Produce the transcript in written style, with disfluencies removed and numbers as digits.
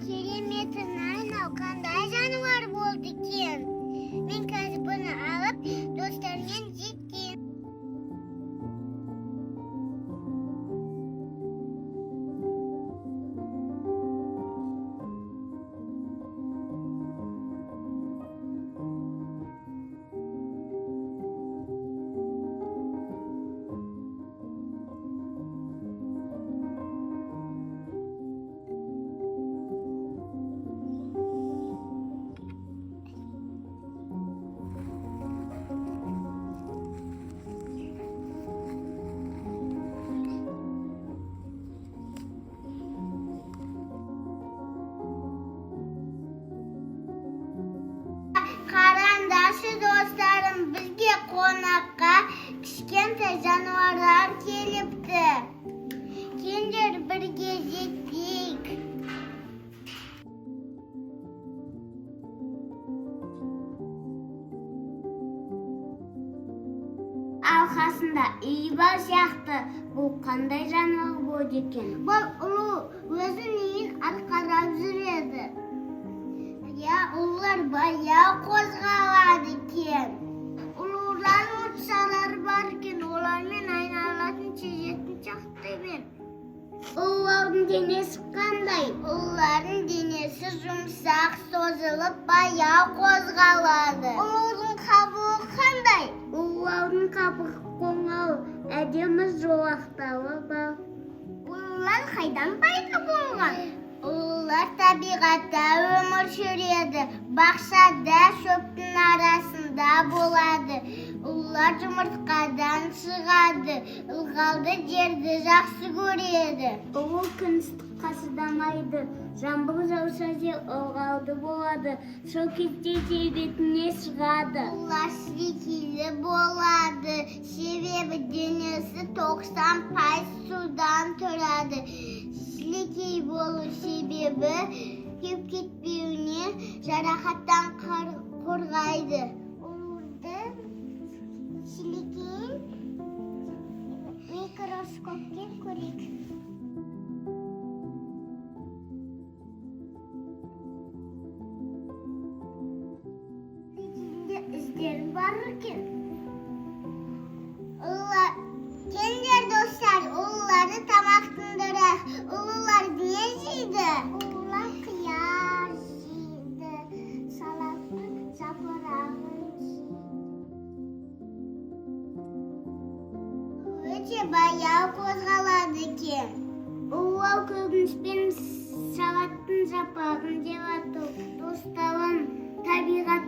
кереметін қандай жануар болды екен. Мен қазір бұны алып достармен жеттім. Қараңдаршы достарым, бізге қонаққа кішкентай жануарлар келіпті. Келіңдер бірге жеттік. Алқасында үй бар сияқты. Бұл қандай жануар болды екен? Бұл ұлу өзінің үйін арқалап жүреді. Ұлылар баяу қозғалады екен. Ұлылардың ұтсалары бар екен, олармен айналатын тежетін шақтаймен. Ұлылардың денесі қандай? Ұлылардың денесі жұмсақ, созылып, баяу қозғалады. Ұлылардың қабығы қандай? Ұлылардың қабығы қоңыр, әдемі жолақтары бар. Ұлылар қайдан пайда болған? Ұлылар табиғатта өмір сүреді, бақшада шөптің арасында болады. Ұлылар жұмыртқадан шығады, ылғалды жерді жақсы көреді. Ұлы күн ыстыққа шыдамайды, жаңбыр жауса жер ылғалды болады, сол кезде жер бетіне шығады. Ұлылар сілекейлі болады, себебі денесі 90% судан тұрады. Сілекей болу себебі кеуіп кетпеуіне, жарақаттан қорғайды. Оларды сілекейін микроскоппен көрейік. Сілекейінде іздер бар екен. Келіңдер достар, ұлыларды тамақтандырайық. Ұлылар не жейді? Ұлылар қияр жейді, салаттың жапырағын жейді. Өте баяу қозғалады екен. Ұлылар көбінеспен салаттың жапырағын жеп жатыр. Достарым, табиғат